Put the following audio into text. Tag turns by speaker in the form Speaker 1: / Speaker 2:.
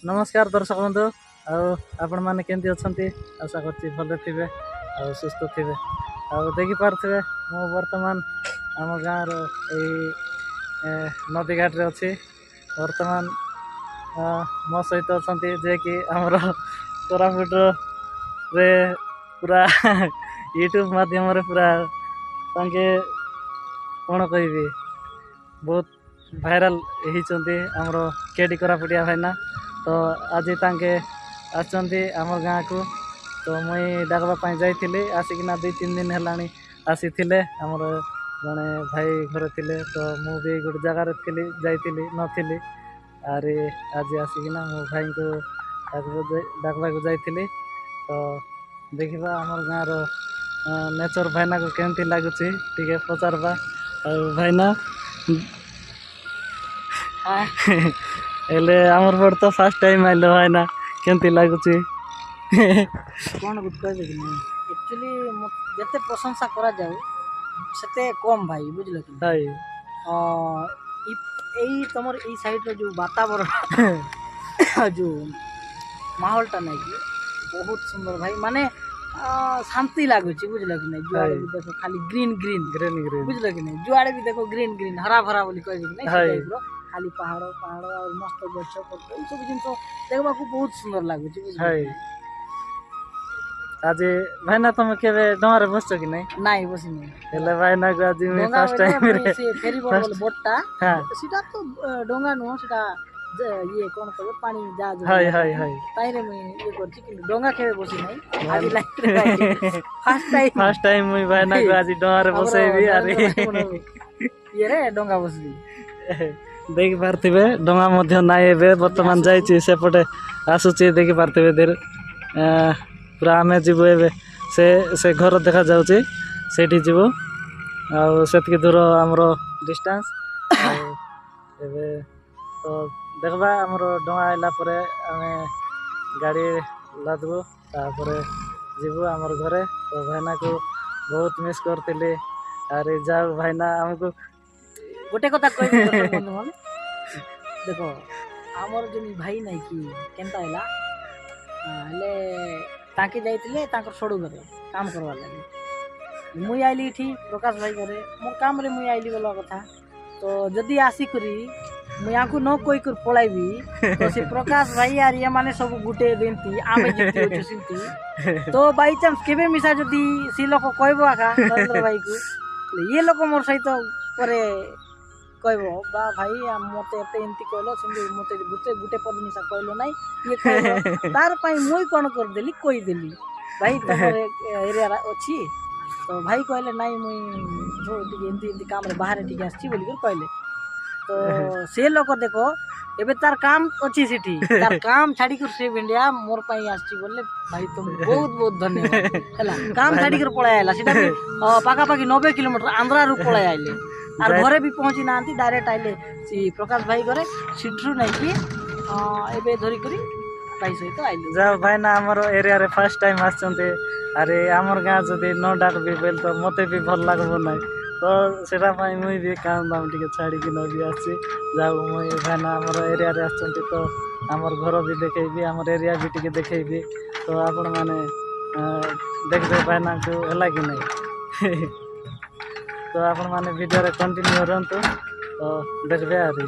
Speaker 1: नमस्कार दर्शक बंधु आपण मैंने केमती अच्छा आशा कर भले थे आ सुस्थ थे देखी पारे मु बर्तमान आम गाँव नदी घाट रे अच्छी बर्तमान मो सहित अच्छा जे कि आमर कोरापुट रे पूरा यूट्यूब माध्यम पूरा तांके कौन कह बहुत भाइराल होती आमर केडी कोरापुटिया भाईना तो आज तांके आसचंती आमर गाँ को तो मुई डाकवाई जाइली आसिकिना 2-3 दिन है आसी आमर जड़े भाई घर थे तो मु भी गोटे जगार थी जाइली नी आरे आज आसिकिना मो भाई को डाकवा जाइली तो देखा आमर गाँव नेचर भाईना को केमती लगुच टे पचारवा भाईना हेले आमर बड़ तो फास्ट टाइम आइल भाईना केमती लगुच
Speaker 2: कौन गुट कहबे कि नहीं एक्चुअली जते प्रशंसा करा जाऊ सेते कम भाई बुझल कि
Speaker 1: भाई
Speaker 2: एई तमर एई साइड रो जो वातावरण जो माहौलटा नहीं कि बहुत सुंदर भाई माने शांति लागुची बुझल कि नहीं जुआड़े भी देखो खाली ग्रीन ग्रीन
Speaker 1: ग्रीन ग्रीन
Speaker 2: बुझल कि नहीं जुआड़े भी देखो ग्रीन ग्रीन हरा भरा बोली कहबे कि नहीं से टाइप रो खाली पहाड़ पहाड़ और मस्त गछ पत्र ई सब जिंस देखबा को बहुत सुंदर लागुची बुझल
Speaker 1: आज भाईना तुम केबे डोंगारे बसछ कि नहीं
Speaker 2: नहीं बसी नहीं
Speaker 1: हेले भाईना को आज मैं फर्स्ट टाइम रे
Speaker 2: से फेरी बोट बोल बोटटा
Speaker 1: हां
Speaker 2: सीधा तो डोंगा नो सीधा ये कौन कहबे पानी जहाज
Speaker 1: हाय हाय हाय
Speaker 2: ताइरे में ये करछि कि डोंगा केबे बसी नहीं आज लाइट रे फर्स्ट टाइम
Speaker 1: मुई भाईना को आज डोंगारे बसैबी अरे
Speaker 2: ये रे डोंगा बसबी
Speaker 1: देखि पारथिबे डोंगा मध्य नाइ एबे वर्तमान जाइछि सेपटे आसुछि देखि पारथिबे देर पूरा आमे जीवु एबे से घर देखा जाउछि सेठी जीवु आ सेतकी दूर हमरो डिस्टेंस एबे तो देखबा हमरो डोंगा आइला परे आमे गाड़ी लादबो तापरे जीवु हमर घरे तो भाईना को बहुत मिस करतिले अरे जाओ भाईना हमको
Speaker 2: गोटे कथा कहबी बंधु मन देखो हमर जनी भाई नहीं कि केनता हैला हले ताके जाइतिले ताकर छोड़ू घरे काम करवा लगी मुई आइली थी प्रकाश भाई घरे मोर काम रे मुई आइली बोला कथा तो जदी आसी करी मुई आकु न कोई कर पळाइबी तो से प्रकाश भाई यार ये माने सब गुटे देंती आमे जिति होछु सिंती तो बाई चांस केबे मिसा जदी सी लोक कहबो आका नरेंद्र भाई को ये लोक मोर सहित परे कहबो बा भाई मते एते एंती कहलो सिंधी मते गुटे गुटे पद मिसा कहलो नाही ये कहलो तार पई मुई कोन कर देली कोई देली भाई तमरे एरिया अछि तो भाई कहले नाही मुई जो एंती एंती काम रे बाहर टिके आछि बोली कर कहले तो से लोक देखो एबे तार काम अछि सिटी तार काम छाड़ी कर से इंडिया मोर पई आछि बोले भाई तुम बहुत बहुत धन्यवाद हला काम छाड़ी कर पळाय आइला सिटा पाका पाकी 90 किलोमीटर आंध्रा रु पळाय आइले आर घरे भी पहुंची नांती डायरेक्ट आइले सी प्रकाश भाई घरे सिट्रु नहीं कि एबे धरी करी भाई सहित आइले
Speaker 1: जा भाईना हमर एरिया रे फर्स्ट टाइम आछंते अरे हमर गाँ जदि न डाक भी बेल तो मते भी भल लागबो नै तो सेटा पई मुई भी काम दाम टिके छाड़ी कि न भी आछि जाऊ मुई भाईना हमर एरिया रे आछंते तो हमर घर भी देखैबी हमर एरिया भी टिके देखैबी तो आपण माने देखबे भाईना को हला कि नै तो आपण माने वीडियो रे कंटिन्यू रहंतु तो देखबे आरी।